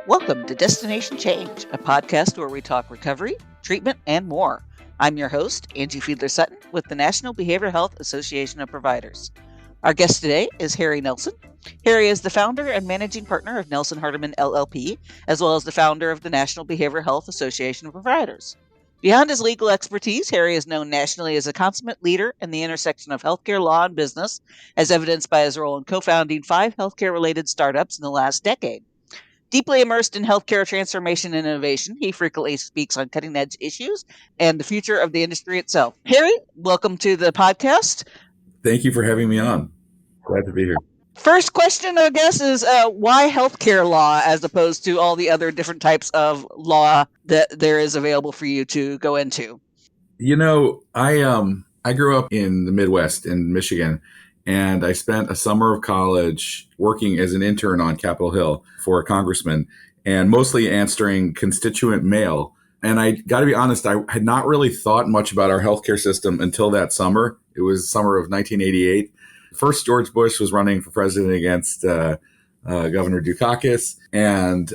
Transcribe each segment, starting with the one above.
Welcome to Destination Change, a podcast where we talk recovery, treatment, and more. I'm your host, Angie Fiedler-Sutton, with the National Behavioral Health Association of Providers. Our guest today is Harry Nelson. Harry is the founder and managing partner of Nelson Hardiman LLP, as well as the founder of the National Behavioral Health Association of Providers. Beyond his legal expertise, Harry is known nationally as a consummate leader in the intersection of healthcare law and business, as evidenced by his role in co-founding 5 healthcare-related startups in the last decade. Deeply immersed in healthcare transformation and innovation, he frequently speaks on cutting-edge issues and the future of the industry itself. Harry, welcome to the podcast. Thank you for having me on. Glad to be here. First question, I guess, is why healthcare law as opposed to all the other different types of law that there is available for you to go into? You know, I grew up in the Midwest in Michigan, and I spent a summer of college working as an intern on Capitol Hill for a congressman and mostly answering constituent mail. And I got to be honest, I had not really thought much about our healthcare system until that summer. It was summer of 1988. First, George Bush was running for president against Governor Dukakis. And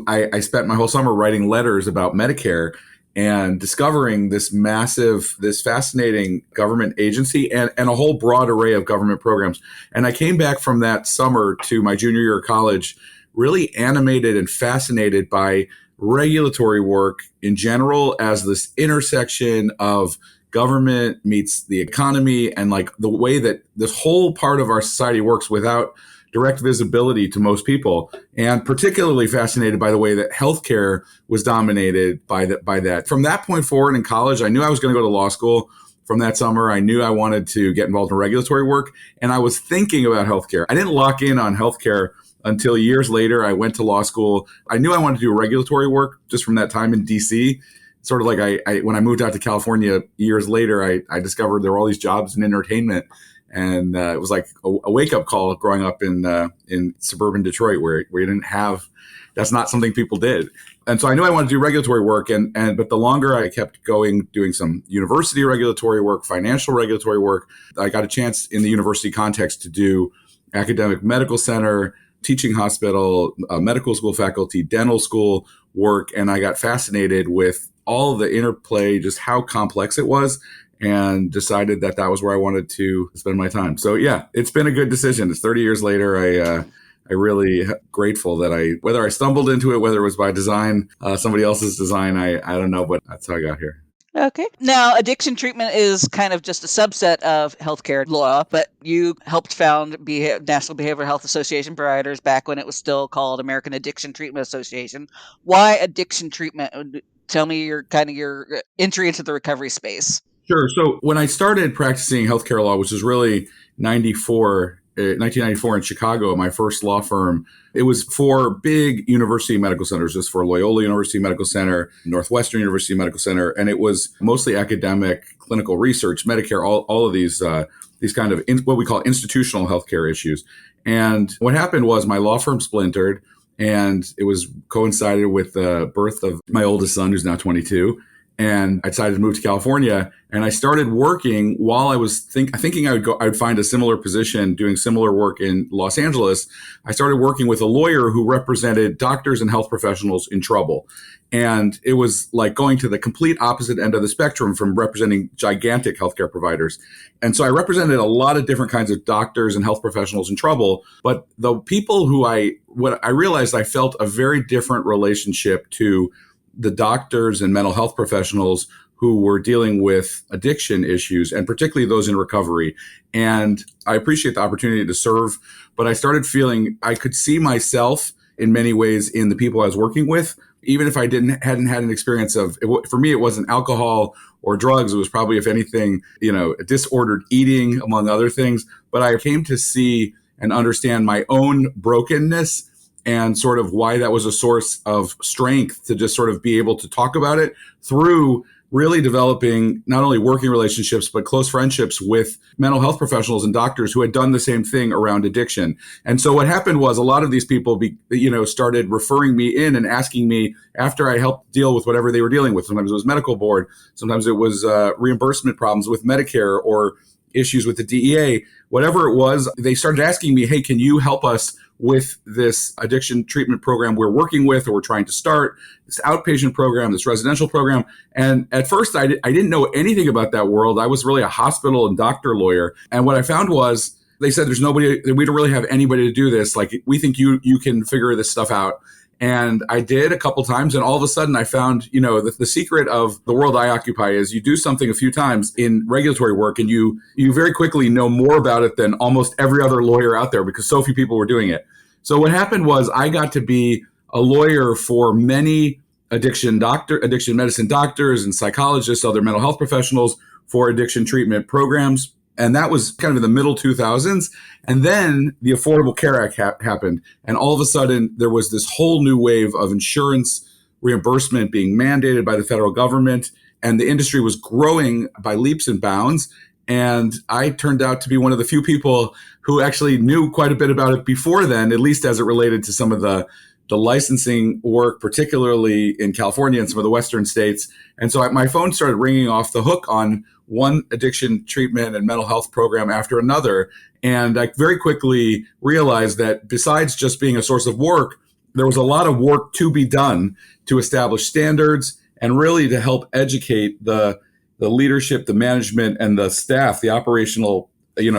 I spent my whole summer writing letters about Medicare and discovering this fascinating government agency and a whole broad array of government programs. And I came back from that summer to my junior year of college really animated and fascinated by regulatory work in general as this intersection of government meets the economy and like the way that this whole part of our society works without direct visibility to most people, and particularly fascinated by the way that healthcare was dominated by that. From that point forward in college, I knew I was going to go to law school. From that summer, I knew I wanted to get involved in regulatory work, and I was thinking about healthcare. I didn't lock in on healthcare until years later. I went to law school. I knew I wanted to do regulatory work just from that time in DC. Sort of like I when I moved out to California years later, I discovered there were all these jobs in entertainment. And it was like a wake-up call growing up in suburban Detroit where you didn't have, that's not something people did. And so I knew I wanted to do regulatory work. But the longer I kept going, doing some university regulatory work, financial regulatory work, I got a chance in the university context to do academic medical center, teaching hospital, medical school faculty, dental school work. And I got fascinated with all of the interplay, just how complex it was, and decided that was where I wanted to spend my time. So yeah, it's been a good decision. It's 30 years later. I really grateful that whether I stumbled into it, whether it was by design, somebody else's design, I don't know, but that's how I got here. Okay. Now, addiction treatment is kind of just a subset of healthcare law, but you helped found National Behavioral Health Association Providers back when it was still called American Addiction Treatment Association. Why addiction treatment? Tell me your entry into the recovery space. Sure. So when I started practicing healthcare law, which was really 1994 in Chicago, my first law firm, it was for big university medical centers. It was for Loyola University Medical Center, Northwestern University Medical Center, and it was mostly academic, clinical research, Medicare, all of these kind of what we call institutional healthcare issues. And what happened was my law firm splintered, and it was coincided with the birth of my oldest son, who's now 22. And I decided to move to California, and I started working while I was thinking I would find a similar position doing similar work in Los Angeles. I started working with a lawyer who represented doctors and health professionals in trouble. And it was like going to the complete opposite end of the spectrum from representing gigantic healthcare providers. And so I represented a lot of different kinds of doctors and health professionals in trouble. But the people what I realized I felt a very different relationship to the doctors and mental health professionals who were dealing with addiction issues, and particularly those in recovery. And I appreciate the opportunity to serve, but I started feeling I could see myself in many ways in the people I was working with, even if I hadn't had an experience of it. For me, it wasn't alcohol or drugs. It was probably, if anything, disordered eating, among other things. But I came to see and understand my own brokenness and sort of why that was a source of strength to just sort of be able to talk about it through really developing not only working relationships, but close friendships with mental health professionals and doctors who had done the same thing around addiction. And so what happened was a lot of these people, started referring me in and asking me after I helped deal with whatever they were dealing with. Sometimes it was medical board. Sometimes it was reimbursement problems with Medicare or issues with the DEA, whatever it was. They started asking me, hey, can you help us with this addiction treatment program we're working with, or we're trying to start, this outpatient program, this residential program. And at first, I didn't know anything about that world. I was really a hospital and doctor lawyer. And what I found was they said, there's nobody, we don't really have anybody to do this. Like, we think you can figure this stuff out. And I did a couple times, and all of a sudden I found, the secret of the world I occupy is you do something a few times in regulatory work, and you very quickly know more about it than almost every other lawyer out there because so few people were doing it. So what happened was I got to be a lawyer for many addiction medicine doctors and psychologists, other mental health professionals for addiction treatment programs. And that was kind of in the middle 2000s. And then the Affordable Care Act happened. And all of a sudden, there was this whole new wave of insurance reimbursement being mandated by the federal government. And the industry was growing by leaps and bounds. And I turned out to be one of the few people who actually knew quite a bit about it before then, at least as it related to some of the licensing work, particularly in California and some of the Western states. And so my phone started ringing off the hook on one addiction treatment and mental health program after another. And I very quickly realized that besides just being a source of work, there was a lot of work to be done to establish standards and really to help educate the leadership, the management, and the staff, the operational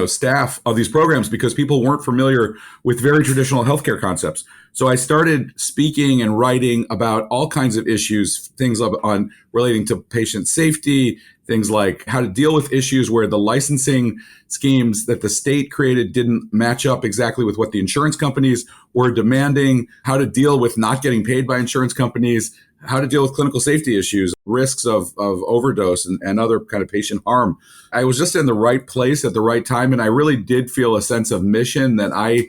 staff of these programs, because people weren't familiar with very traditional healthcare concepts. So I started speaking and writing about all kinds of issues, things on relating to patient safety, things like how to deal with issues where the licensing schemes that the state created didn't match up exactly with what the insurance companies were demanding, how to deal with not getting paid by insurance companies, how to deal with clinical safety issues, risks of overdose and other kind of patient harm. I was just in the right place at the right time. And I really did feel a sense of mission that I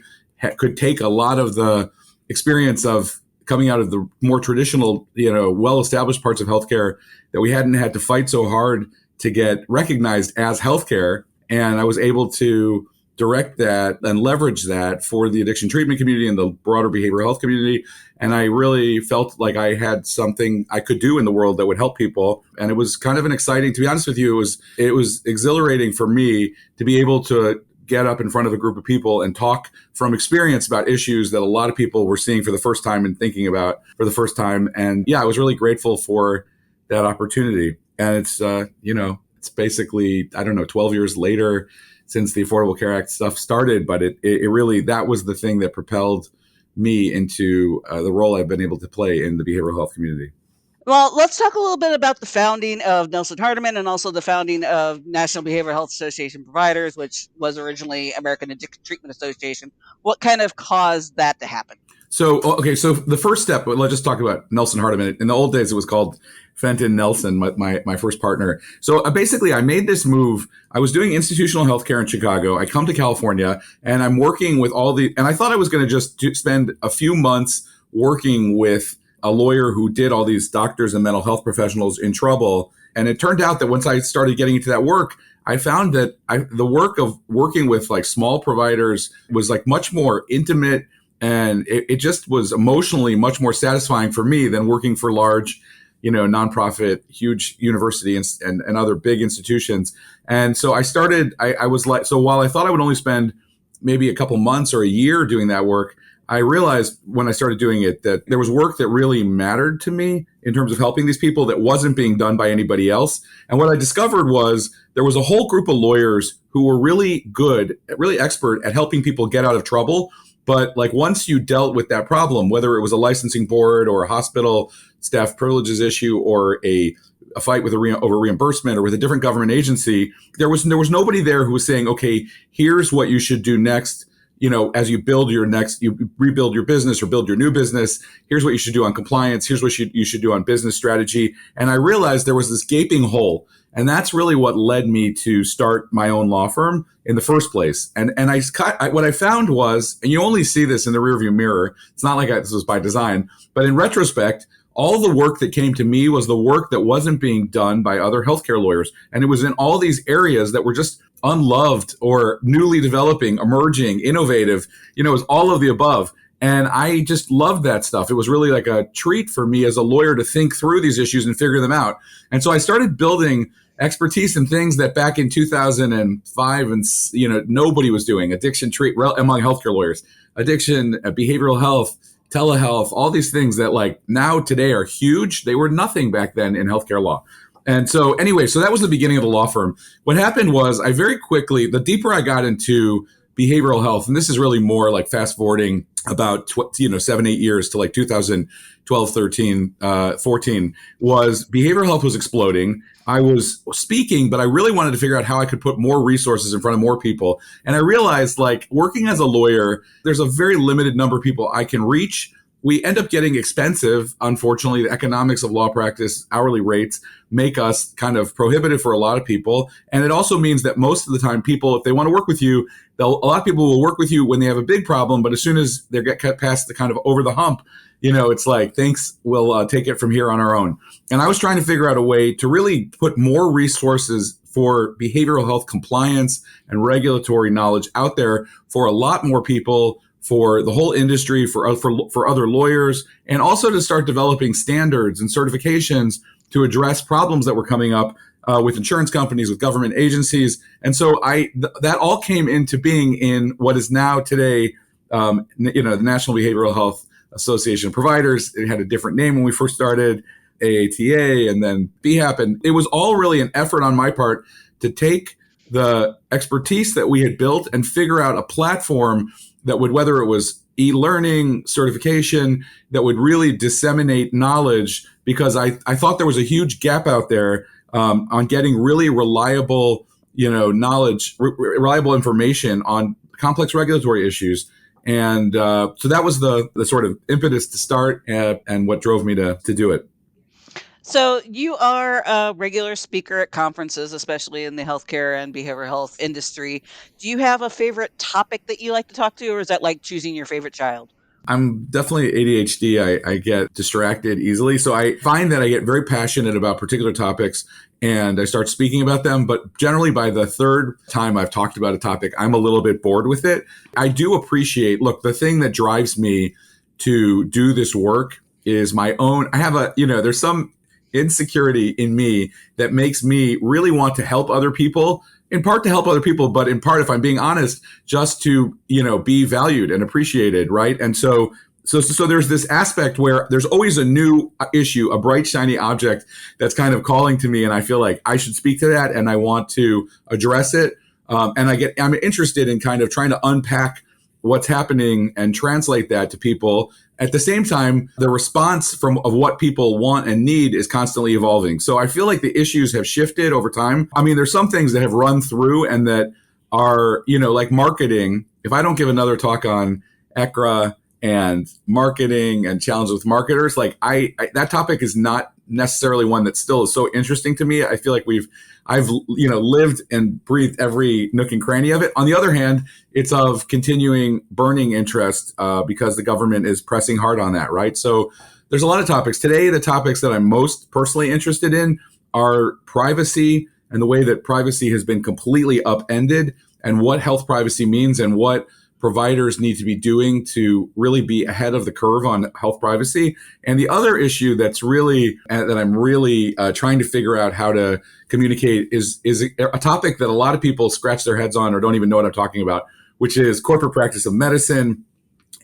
could take a lot of the experience of coming out of the more traditional, well-established parts of healthcare that we hadn't had to fight so hard to get recognized as healthcare. And I was able to direct that and leverage that for the addiction treatment community and the broader behavioral health community. And I really felt like I had something I could do in the world that would help people. And it was kind of to be honest with you, it was exhilarating for me to be able to get up in front of a group of people and talk from experience about issues that a lot of people were seeing for the first time and thinking about for the first time. And yeah, I was really grateful for that opportunity. And it's, it's basically, 12 years later since the Affordable Care Act stuff started, but it really, that was the thing that propelled me into the role I've been able to play in the behavioral health community. Well, let's talk a little bit about the founding of Nelson Hardiman and also the founding of National Behavioral Health Association Providers, which was originally American Addiction Treatment Association. What kind of caused that to happen? So the first step, let's just talk about Nelson Hardiman. In the old days, it was called Fenton Nelson, my first partner. So basically, I made this move. I was doing institutional healthcare in Chicago. I come to California, and I'm working with and I thought I was going to just spend a few months working with a lawyer who did all these doctors and mental health professionals in trouble. And it turned out that once I started getting into that work, I found that the work of working with like small providers was like much more intimate. And it just was emotionally much more satisfying for me than working for large, nonprofit, huge university and other big institutions. And so I was like, so while I thought I would only spend maybe a couple months or a year doing that work, I realized when I started doing it that there was work that really mattered to me in terms of helping these people that wasn't being done by anybody else. And what I discovered was there was a whole group of lawyers who were really good, really expert at helping people get out of trouble. But like once you dealt with that problem, whether it was a licensing board or a hospital staff privileges issue or a fight with over reimbursement or with a different government agency, there was nobody there who was saying, okay, here's what you should do next. As you rebuild your business or build your new business, here's what you should do on compliance. Here's what you should do on business strategy. And I realized there was this gaping hole. And that's really what led me to start my own law firm in the first place. And what I found was, and you only see this in the rearview mirror, it's not like this was by design, but in retrospect, all the work that came to me was the work that wasn't being done by other healthcare lawyers. And it was in all these areas that were just unloved or newly developing, emerging, innovative. It was all of the above. And I just loved that stuff. It was really like a treat for me as a lawyer to think through these issues and figure them out. And so I started building expertise in things that back in 2005 and nobody was doing. Addiction among healthcare lawyers, addiction, behavioral health, telehealth, all these things that like now today are huge. They were nothing back then in healthcare law. And so anyway, so that was the beginning of the law firm. What happened was I very quickly, the deeper I got into behavioral health, and this is really more like fast forwarding about 7-8 years to like 2012, 13, 14, was behavioral health was exploding. I was speaking, but I really wanted to figure out how I could put more resources in front of more people. And I realized like working as a lawyer, there's a very limited number of people I can reach. We end up getting expensive. Unfortunately, the economics of law practice, hourly rates make us kind of prohibitive for a lot of people. And it also means that most of the time people, if they want to work with you, a lot of people will work with you when they have a big problem. But as soon as they get past the kind of over the hump, it's like, thanks, we'll take it from here on our own. And I was trying to figure out a way to really put more resources for behavioral health compliance and regulatory knowledge out there for a lot more people, for the whole industry, for other lawyers, and also to start developing standards and certifications to address problems that were coming up with insurance companies, with government agencies. And so that all came into being in what is now today, the National Behavioral Health Association of Providers. It had a different name when we first started, AATA, and then BHAP. And it was all really an effort on my part to take the expertise that we had built and figure out a platform that would, whether it was e-learning, certification, that would really disseminate knowledge, because I thought there was a huge gap out there on getting really reliable, knowledge, reliable information on complex regulatory issues. And so that was the sort of impetus to start and what drove me to do it. So you are a regular speaker at conferences, especially in the healthcare and behavioral health industry. Do you have a favorite topic that you like to talk to, or is that like choosing your favorite child? I'm definitely ADHD. I get distracted easily. So I find that I get very passionate about particular topics and I start speaking about them. But generally by the third time I've talked about a topic, I'm a little bit bored with it. I do appreciate, the thing that drives me to do this work is my own. I have there's some insecurity in me that makes me really want to help other people, in part to help other people, but in part, if I'm being honest, just to, be valued and appreciated. Right. And so there's this aspect where there's always a new issue, a bright, shiny object that's kind of calling to me. And I feel like I should speak to that and I want to address it. And I'm interested in kind of trying to unpack what's happening and translate that to people. At the same time, the response of what people want and need is constantly evolving. So I feel like the issues have shifted over time. I mean, there's some things that have run through and that are, like marketing. If I don't give another talk on ECRA and marketing and challenges with marketers, like that topic is not necessarily one that still is so interesting to me. I feel like I've lived and breathed every nook and cranny of it. On the other hand, it's of continuing burning interest because the government is pressing hard on that, right? So there's a lot of topics. Today, the topics that I'm most personally interested in are privacy and the way that privacy has been completely upended, and what health privacy means and what providers need to be doing to really be ahead of the curve on health privacy. And the other issue that I'm really trying to figure out how to communicate is a topic that a lot of people scratch their heads on or don't even know what I'm talking about, which is corporate practice of medicine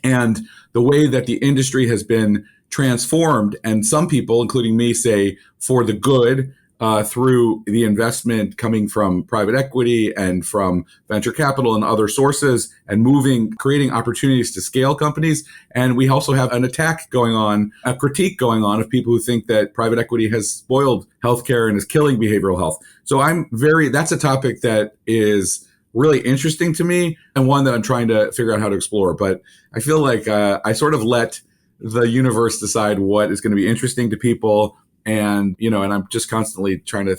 and the way that the industry has been transformed. And some people, including me, say for the good, through the investment coming from private equity and from venture capital and other sources, and creating opportunities to scale companies. And we also have an attack going on, a critique going on of people who think that private equity has spoiled healthcare and is killing behavioral health. So that's a topic that is really interesting to me and one that I'm trying to figure out how to explore. But I feel like I sort of let the universe decide what is going to be interesting to people. And, and I'm just constantly trying to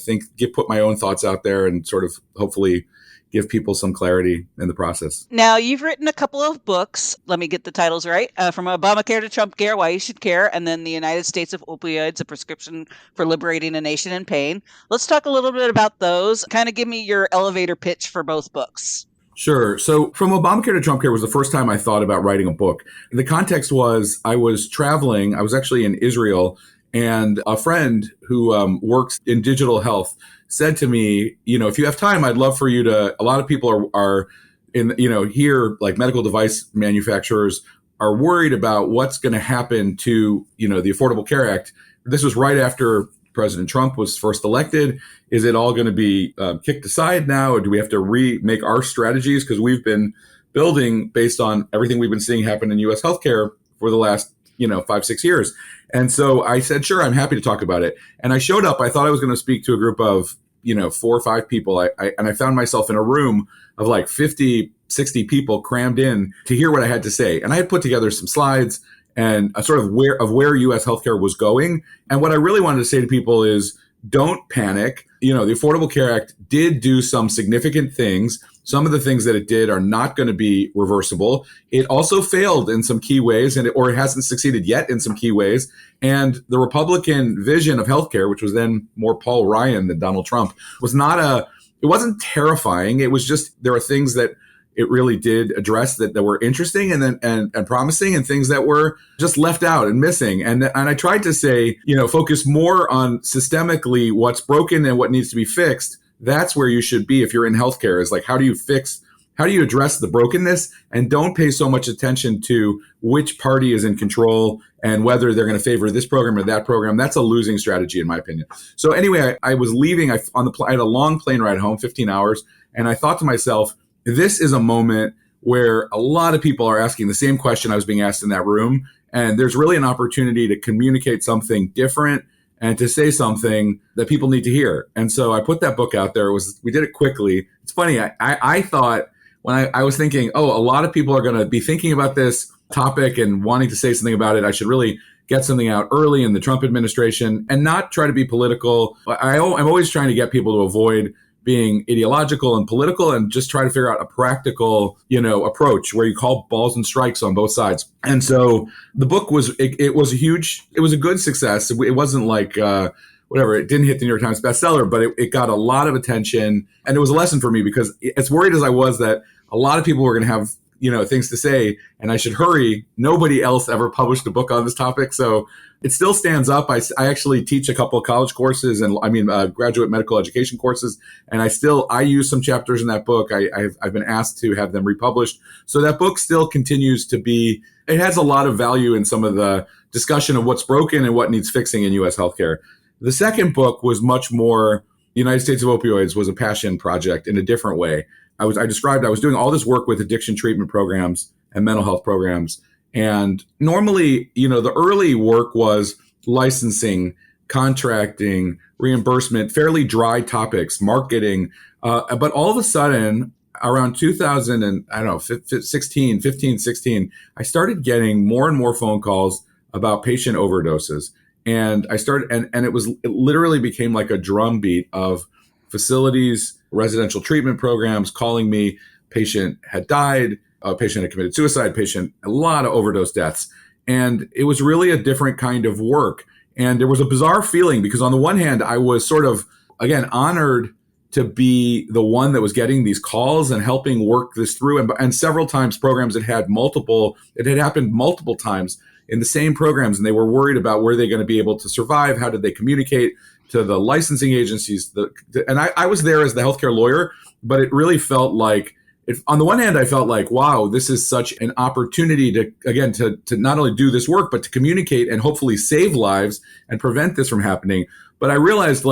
put my own thoughts out there and sort of hopefully give people some clarity in the process. Now, you've written a couple of books. Let me get the titles right. From Obamacare to Trump Care, Why You Should Care, and then The United States of Opioids, A Prescription for Liberating a Nation in Pain. Let's talk a little bit about those. Kind of give me your elevator pitch for both books. Sure. So From Obamacare to Trump Care was the first time I thought about writing a book. The context was I was traveling. I was actually in Israel, and a friend who works in digital health said to me, if you have time, I'd love for you to, a lot of people are in, here, like medical device manufacturers are worried about what's going to happen to, the Affordable Care Act. This was right after President Trump was first elected. Is it all going to be kicked aside now, or do we have to remake our strategies? Because we've been building based on everything we've been seeing happen in U.S. healthcare for the last 5-6 years. And so I said, sure, I'm happy to talk about it. And I showed up. I thought I was going to speak to a group of 4 or 5 people. I found myself in a room of like 50, 60 people crammed in to hear what I had to say. And I had put together some slides and a sort of where U.S. healthcare was going. And what I really wanted to say to people is, don't panic. The Affordable Care Act did do some significant things. Some of the things that it did are not going to be reversible. It also failed in some key ways, or it hasn't succeeded yet in some key ways. And the Republican vision of healthcare, which was then more Paul Ryan than Donald Trump, it wasn't terrifying. It was just, there are things that it really did address that were interesting and promising, and things that were just left out and missing. And I tried to say, focus more on systemically what's broken and what needs to be fixed. That's where you should be if you're in healthcare, is like, how do you address the brokenness, and don't pay so much attention to which party is in control and whether they're going to favor this program or that program. That's a losing strategy, in my opinion. So anyway, I was leaving I had a long plane ride home, 15 hours. And I thought to myself, this is a moment where a lot of people are asking the same question I was being asked in that room. And there's really an opportunity to communicate something different and to say something that people need to hear. And so I put that book out there. We did it quickly. It's funny. I thought when I was thinking, a lot of people are going to be thinking about this topic and wanting to say something about it, I should really get something out early in the Trump administration and not try to be political. I'm always trying to get people to avoid being ideological and political, and just try to figure out a practical, approach where you call balls and strikes on both sides. And so the book was a good success. It wasn't like, it didn't hit the New York Times bestseller, but it got a lot of attention. And it was a lesson for me, because as worried as I was that a lot of people were going to have, things to say, and I should hurry. Nobody else ever published a book on this topic. So it still stands up. I actually teach a couple of college courses and graduate medical education courses. And I use some chapters in that book. I've been asked to have them republished. So that book still continues to be, it has a lot of value in some of the discussion of what's broken and what needs fixing in U.S. healthcare. The second book was much more, the United States of Opioids was a passion project in a different way. I was doing all this work with addiction treatment programs and mental health programs. And normally, the early work was licensing, contracting, reimbursement, fairly dry topics, marketing. But all of a sudden, around 2016, I started getting more and more phone calls about patient overdoses. And it literally became like a drumbeat of facilities, residential treatment programs calling me. Patient had died, a patient had committed suicide, a lot of overdose deaths. And it was really a different kind of work. And there was a bizarre feeling, because on the one hand, I was sort of, again, honored to be the one that was getting these calls and helping work this through. And several times programs it had happened multiple times in the same programs, and they were worried about were they going to be able to survive? How did they communicate to the licensing agencies? And I was there as the healthcare lawyer, but it really felt like, on the one hand, I felt like, wow, this is such an opportunity to not only do this work, but to communicate and hopefully save lives and prevent this from happening. But I realized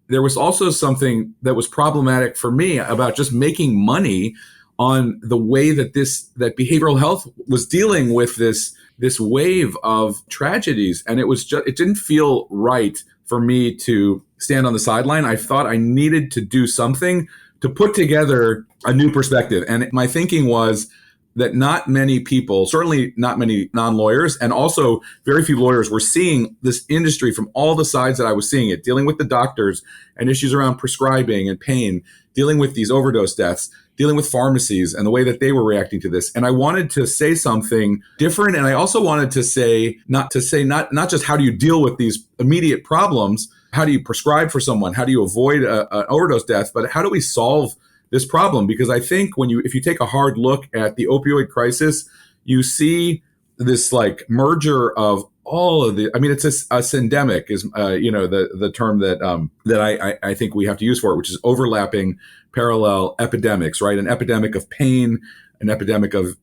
there was also something that was problematic for me about just making money on the way that behavioral health was dealing with this wave of tragedies. And it didn't feel right for me to stand on the sideline. I thought I needed to do something to put together a new perspective. And my thinking was that not many people, certainly not many non-lawyers, and also very few lawyers, were seeing this industry from all the sides that I was seeing it, dealing with the doctors and issues around prescribing and pain, dealing with these overdose deaths, dealing with pharmacies and the way that they were reacting to this. And I wanted to say something different. And I also wanted to say, not just how do you deal with these immediate problems, how do you prescribe for someone, how do you avoid an overdose death, but how do we solve this problem? Because I think if you take a hard look at the opioid crisis, you see this like merger of all of the, I mean, it's a syndemic is, the term that I think we have to use for it, which is overlapping parallel epidemics, right? An epidemic of pain, an epidemic of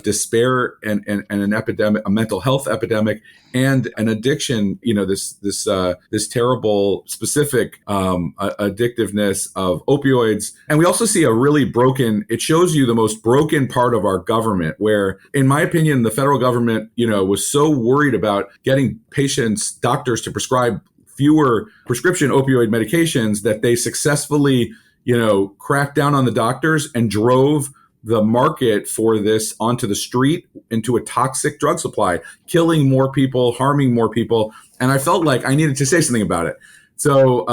despair, and an epidemic, a mental health epidemic, and an addiction. This terrible specific addictiveness of opioids. And we also see a really broken. It shows you the most broken part of our government, where, in my opinion, the federal government, was so worried about getting doctors to prescribe fewer prescription opioid medications that they successfully, cracked down on the doctors and drove the market for this onto the street into a toxic drug supply, killing more people, harming more people. And I felt like I needed to say something about it. So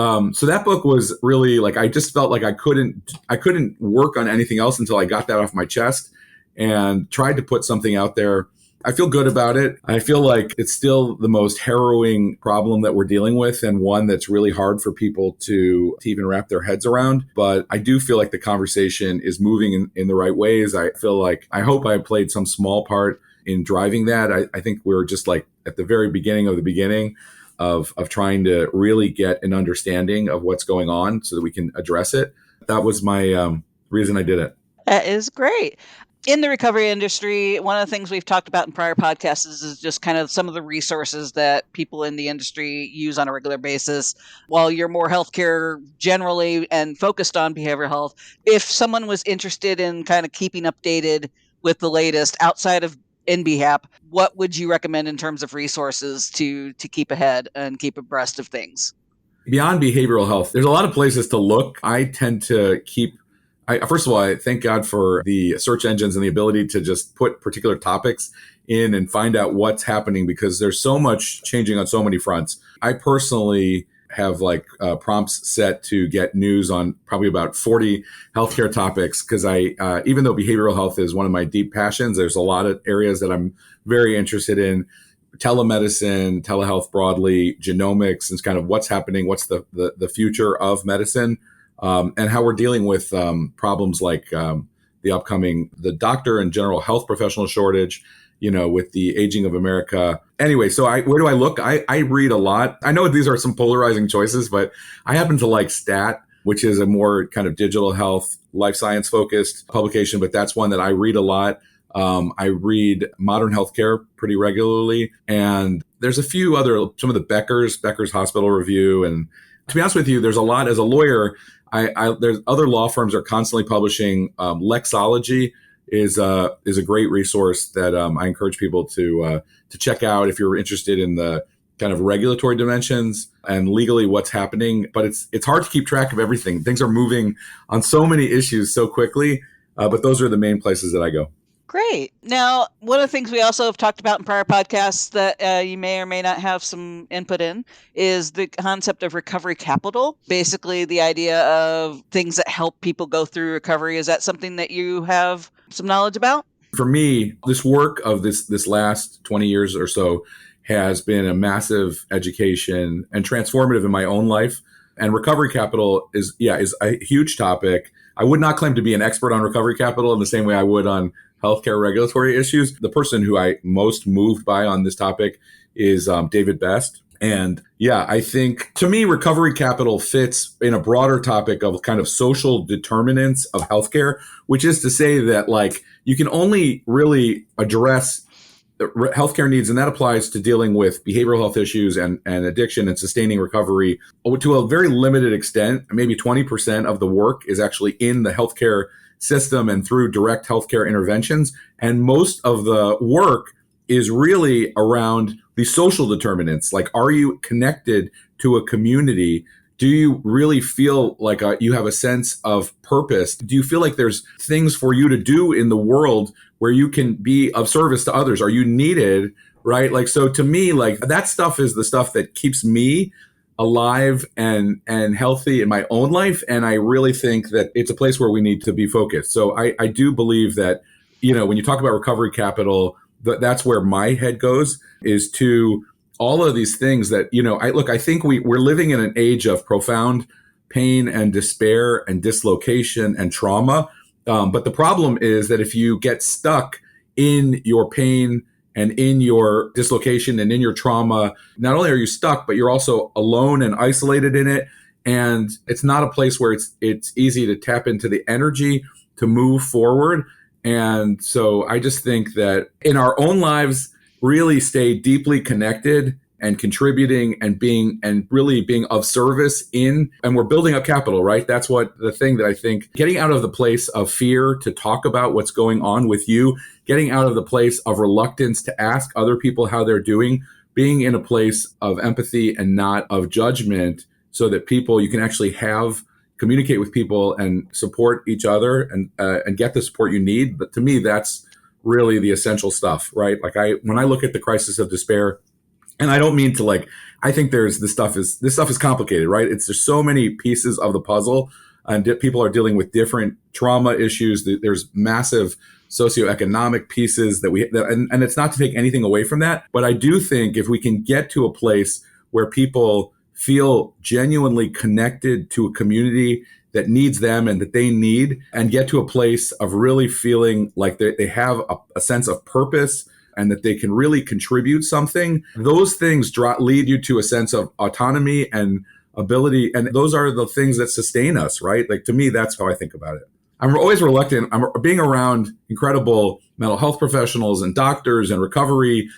that book was really like, I just felt like I couldn't work on anything else until I got that off my chest and tried to put something out there. I feel good about it. I feel like it's still the most harrowing problem that we're dealing with, and one that's really hard for people to even wrap their heads around. But I do feel like the conversation is moving in the right ways. I hope I played some small part in driving that. I think we're just like at the very beginning of the beginning of trying to really get an understanding of what's going on so that we can address it. That was my reason I did it. That is great. In the recovery industry, one of the things we've talked about in prior podcasts is just kind of some of the resources that people in the industry use on a regular basis. While you're more healthcare generally and focused on behavioral health, if someone was interested in kind of keeping updated with the latest outside of NBHAP, what would you recommend in terms of resources to keep ahead and keep abreast of things? Beyond behavioral health, there's a lot of places to look. I tend to first of all, I thank God for the search engines and the ability to just put particular topics in and find out what's happening, because there's so much changing on so many fronts. I personally have prompts set to get news on probably about 40 healthcare topics, because even though behavioral health is one of my deep passions, there's a lot of areas that I'm very interested in. Telemedicine, telehealth broadly, genomics, and kind of what's happening, what's the future of medicine. And how we're dealing with problems like the doctor and general health professional shortage, with the aging of America. Anyway, so where do I look? I read a lot. I know these are some polarizing choices, but I happen to like STAT, which is a more kind of digital health, life science focused publication, but that's one that I read a lot. I read Modern Healthcare pretty regularly. And there's some of the Becker's Hospital Review. And to be honest with you, there's a lot as a lawyer. There's other law firms are constantly publishing. Lexology is a great resource that I encourage people to check out if you're interested in the kind of regulatory dimensions and legally what's happening. But it's hard to keep track of everything. Things are moving on so many issues so quickly. But those are the main places that I go. Great. Now, one of the things we also have talked about in prior podcasts that you may or may not have some input in is the concept of recovery capital. Basically, the idea of things that help people go through recovery. Is that something that you have some knowledge about? For me, this work of this last 20 years or so has been a massive education and transformative in my own life. And recovery capital is a huge topic. I would not claim to be an expert on recovery capital in the same way I would on healthcare regulatory issues. The person who I most moved by on this topic is David Best. And I think to me, recovery capital fits in a broader topic of kind of social determinants of healthcare, which is to say that you can only really address healthcare needs, and that applies to dealing with behavioral health issues and addiction and sustaining recovery to a very limited extent. Maybe 20% of the work is actually in the healthcare system and through direct healthcare interventions. And most of the work is really around the social determinants. Like, are you connected to a community? Do you really feel like you have a sense of purpose? Do you feel like there's things for you to do in the world where you can be of service to others? Are you needed? Right? So to me, that stuff is the stuff that keeps me alive and healthy in my own life. And I really think that it's a place where we need to be focused. So I do believe that, when you talk about recovery capital, that's where my head goes, is to all of these things that, I think we're living in an age of profound pain and despair and dislocation and trauma. But the problem is that if you get stuck in your pain and in your dislocation and in your trauma, not only are you stuck, but you're also alone and isolated in it. And it's not a place where it's easy to tap into the energy to move forward. And so I just think that in our own lives, really stay deeply connected and contributing and really being of service and we're building up capital, right? That's what the thing that I think, getting out of the place of fear to talk about what's going on with you, getting out of the place of reluctance to ask other people how they're doing, being in a place of empathy and not of judgment, so that you can actually communicate with people and support each other and get the support you need. But to me, that's really the essential stuff, right? Like when I look at the crisis of despair, and I don't mean to I think this stuff is complicated, right? There's so many pieces of the puzzle, and people are dealing with different trauma issues. There's massive socioeconomic pieces and it's not to take anything away from that. But I do think if we can get to a place where people feel genuinely connected to a community that needs them and that they need, and get to a place of really feeling like they have a sense of purpose and that they can really contribute something, those things lead you to a sense of autonomy and ability. And those are the things that sustain us, right? Like, to me, that's how I think about it. I'm always reluctant. I'm being around incredible mental health professionals and doctors and recovery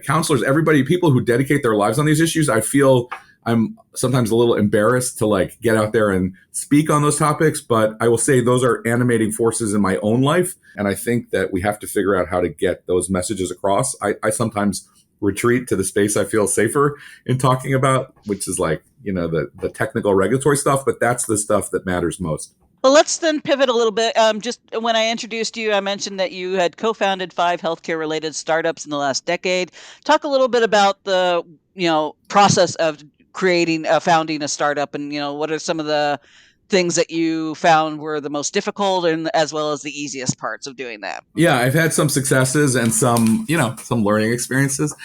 counselors, everybody, people who dedicate their lives on these issues. I feel I'm sometimes a little embarrassed to get out there and speak on those topics, but I will say those are animating forces in my own life. And I think that we have to figure out how to get those messages across. I sometimes retreat to the space I feel safer in talking about, which is the technical regulatory stuff, but that's the stuff that matters most. Well, let's then pivot a little bit. Just when I introduced you, I mentioned that you had co-founded 5 healthcare-related startups in the last decade. Talk a little bit about the process of founding a startup, and what are some of the things that you found were the most difficult, and as well as the easiest parts of doing that. Yeah, I've had some successes and some learning experiences.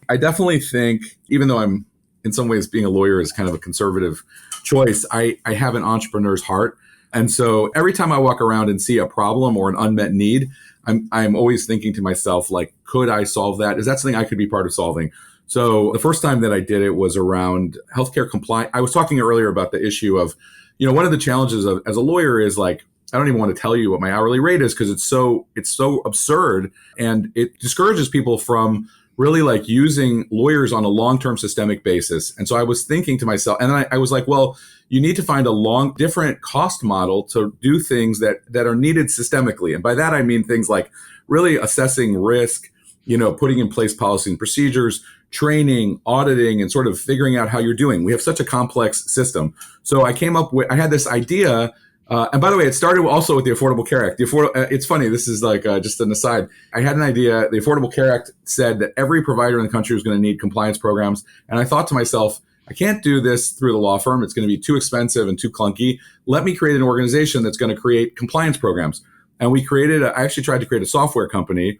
I definitely think, even though I'm in some ways being a lawyer is kind of a conservative choice, I have an entrepreneur's heart. And so every time I walk around and see a problem or an unmet need, I'm always thinking to myself, could I solve that? Is that something I could be part of solving? So the first time that I did it was around healthcare compliance. I was talking earlier about the issue of, one of the challenges as a lawyer is I don't even want to tell you what my hourly rate is because it's so absurd, and it discourages people from really using lawyers on a long-term systemic basis. And so I was thinking to myself, and then I was like, well, you need to find a different cost model to do things that are needed systemically. And by that, I mean things like really assessing risk, putting in place policy and procedures, training, auditing, and sort of figuring out how you're doing. We have such a complex system. So I had this idea. And by the way, it started also with the Affordable Care Act. It's funny. This is just an aside. I had an idea. The Affordable Care Act said that every provider in the country was going to need compliance programs. And I thought to myself, I can't do this through the law firm. It's going to be too expensive and too clunky. Let me create an organization that's going to create compliance programs. And I actually tried to create a software company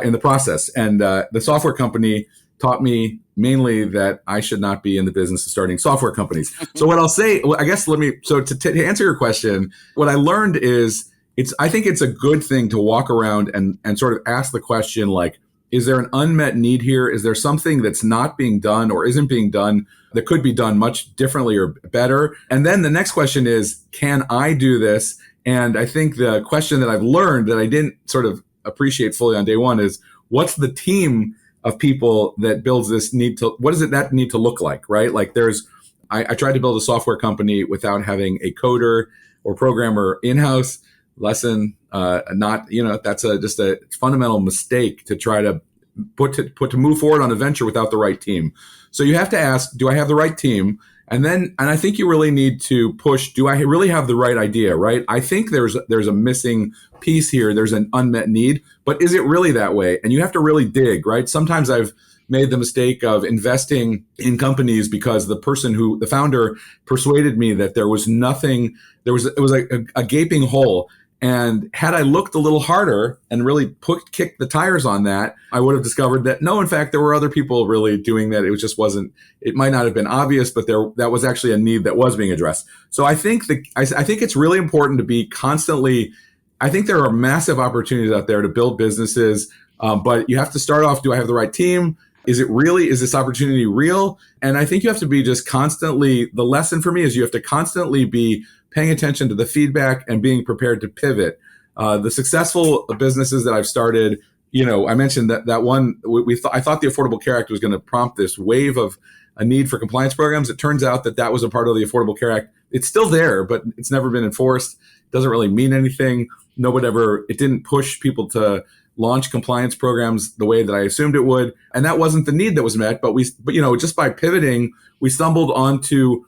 in the process. And the software company taught me mainly that I should not be in the business of starting software companies. So what I'll say, I guess, to answer your question, what I learned is I think it's a good thing to walk around and sort of ask the question, is there an unmet need here? Is there something that's not being done or isn't being done that could be done much differently or better? And then the next question is, can I do this? And I think the question that I've learned that I didn't sort of appreciate fully on day one is, what's the team of people that builds this what does that need to look like, right? I tried to build a software company without having a coder or programmer in-house. That's just a fundamental mistake to try to to move forward on a venture without the right team. So you have to ask, do I have the right team? And I think you really need to push, do I really have the right idea, right? I think there's a missing piece here. There's an unmet need, but is it really that way? And you have to really dig, right? Sometimes I've made the mistake of investing in companies because the founder persuaded me that there was nothing, it was like a gaping hole. And had I looked a little harder and really kicked the tires on that, I would have discovered that no, in fact, there were other people really doing that. It might not have been obvious, but that was actually a need that was being addressed. So I think it's really important to be constantly, I think there are massive opportunities out there to build businesses, but you have to start off, do I have the right team? Is this opportunity real? And I think you have to be just constantly, the lesson for me is you have to constantly be paying attention to the feedback and being prepared to pivot. The successful businesses that I've started, I mentioned that one, I thought the Affordable Care Act was going to prompt this wave of a need for compliance programs. It turns out that was a part of the Affordable Care Act. It's still there, but it's never been enforced. It doesn't really mean anything. It didn't push people to launch compliance programs the way that I assumed it would. And that wasn't the need that was met, but just by pivoting, we stumbled onto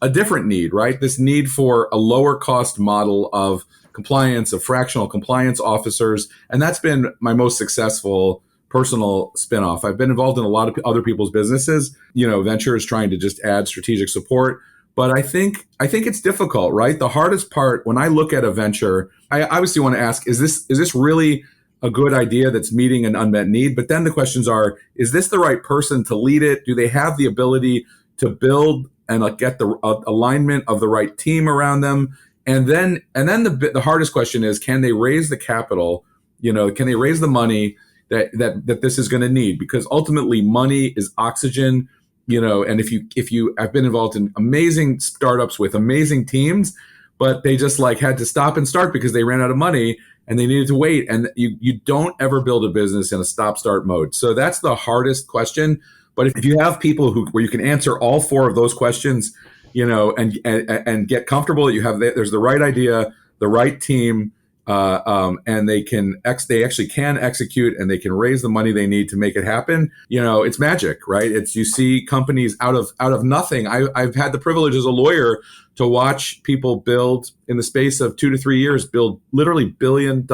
a different need, right? This need for a lower cost model of compliance, of fractional compliance officers. And that's been my most successful personal spinoff. I've been involved in a lot of other people's businesses, ventures trying to just add strategic support. But I think it's difficult, right? The hardest part when I look at a venture, I obviously want to ask, is this really a good idea that's meeting an unmet need? But then the questions are, is this the right person to lead it? Do they have the ability to build and get the alignment of the right team around them? And then the hardest question is, can they raise the capital? Can they raise the money that this is going to need? Because ultimately money is oxygen, and if you have been involved in amazing startups with amazing teams, but they just had to stop and start because they ran out of money and they needed to wait. And you don't ever build a business in a stop-start mode. So that's the hardest question. But if you have people where you can answer all four of those questions, and get comfortable that there's the right idea, the right team, and they actually can execute and they can raise the money they need to make it happen. It's magic, right? You see companies out of nothing. I've had the privilege as a lawyer to watch people build in the space of 2 to 3 years, build literally $1 billion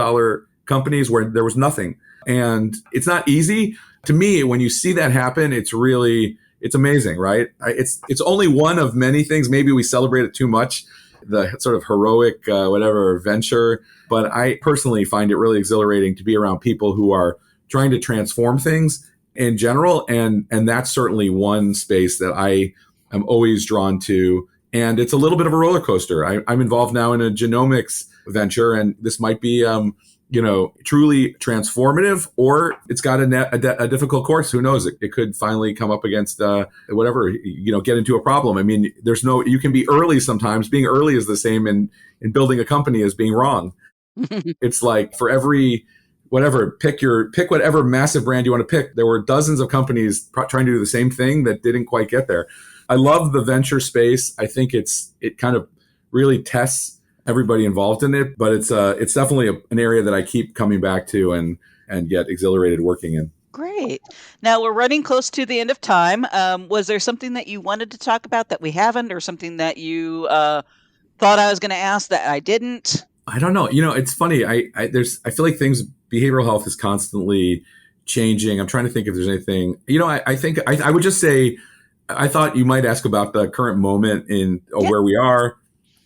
companies where there was nothing. And it's not easy. To me, when you see that happen, it's amazing, right? It's only one of many things. Maybe we celebrate it too much, the sort of heroic, venture. But I personally find it really exhilarating to be around people who are trying to transform things in general. And that's certainly one space that I am always drawn to. And it's a little bit of a roller coaster. I'm involved now in a genomics venture, and this might be, truly transformative, or it's got a difficult course. Who knows? It could finally come up against get into a problem. I mean, you can be early sometimes. Being early is the same in building a company as being wrong. It's like for every pick whatever massive brand you want to pick. There were dozens of companies trying to do the same thing that didn't quite get there. I love the venture space. I think it kind of really tests everybody involved in it, but it's definitely an area that I keep coming back to and get exhilarated working in. Great. Now we're running close to the end of time. Was there something that you wanted to talk about that we haven't, or something that you thought I was going to ask that I didn't? I don't know. It's funny. I feel like behavioral health is constantly changing. I'm trying to think if there's anything. I think I would just say, I thought you might ask about the current moment where we are.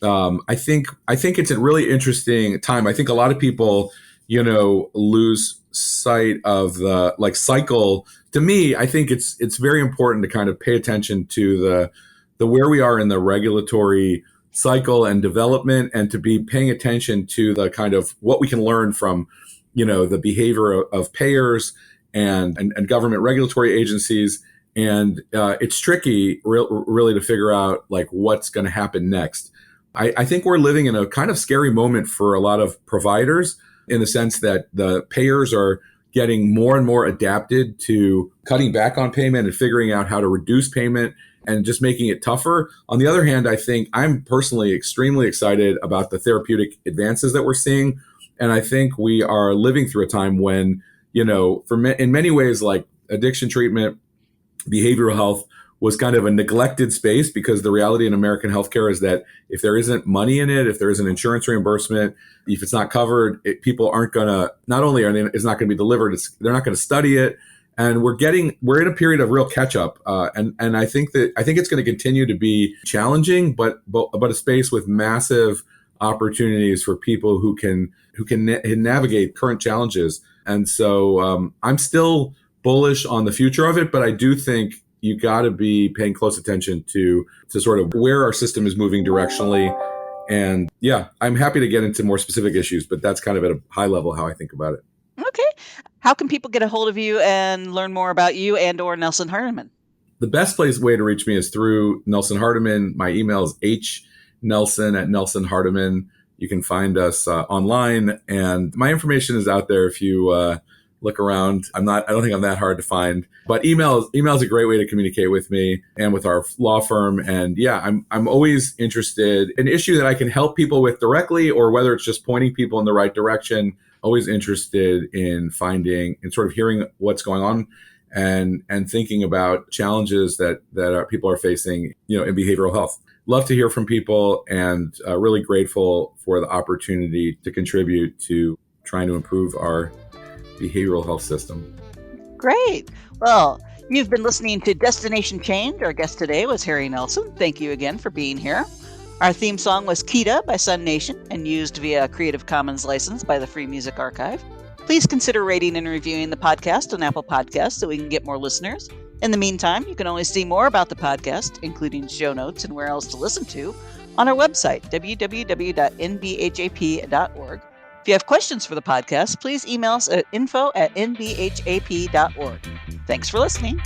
I think it's a really interesting time. I think a lot of people, lose sight of the cycle. To me, I think it's very important to kind of pay attention to the where we are in the regulatory cycle and development, and to be paying attention to the kind of what we can learn from, the behavior of payers and government regulatory agencies. And it's tricky really to figure out what's going to happen next. I think we're living in a kind of scary moment for a lot of providers, in the sense that the payers are getting more and more adapted to cutting back on payment and figuring out how to reduce payment and just making it tougher. On the other hand, I think I'm personally extremely excited about the therapeutic advances that we're seeing. And I think we are living through a time when, in many ways, like addiction treatment, behavioral health was kind of a neglected space, because the reality in American healthcare is that if there isn't money in it, if there isn't insurance reimbursement, if it's not covered, people aren't going to, not only it's not going to be delivered, they're not going to study it. And we're in a period of real catch up, and I think it's going to continue to be challenging, but a space with massive opportunities for people who can navigate current challenges. And so I'm still bullish on the future of it, but I do think you got to be paying close attention to sort of where our system is moving directionally. And yeah, I'm happy to get into more specific issues, but that's kind of at a high level how I think about it. Okay. How can people get a hold of you and learn more about you and or Nelson Hardiman? The best way to reach me is through Nelson Hardiman. My email is hnelson@NelsonHardiman. You can find us online, and my information is out there if you look around. I don't think I'm that hard to find, but email is a great way to communicate with me and with our law firm. And yeah, I'm always interested in an issue that I can help people with directly, or whether it's just pointing people in the right direction. Always interested in finding and sort of hearing what's going on and thinking about challenges that our people are facing, in behavioral health. Love to hear from people, and really grateful for the opportunity to contribute to trying to improve our behavioral health system. Great. Well, you've been listening to Destination Change. Our guest today was Harry Nelson. Thank you again for being here. Our theme song was Kita by Sun Nation and used via a Creative Commons license by the Free Music Archive. Please consider rating and reviewing the podcast on Apple Podcasts so we can get more listeners. In the meantime, you can always see more about the podcast, including show notes and where else to listen to, on our website, www.nbhap.org. If you have questions for the podcast, please email us at info@nbhap.org. Thanks for listening.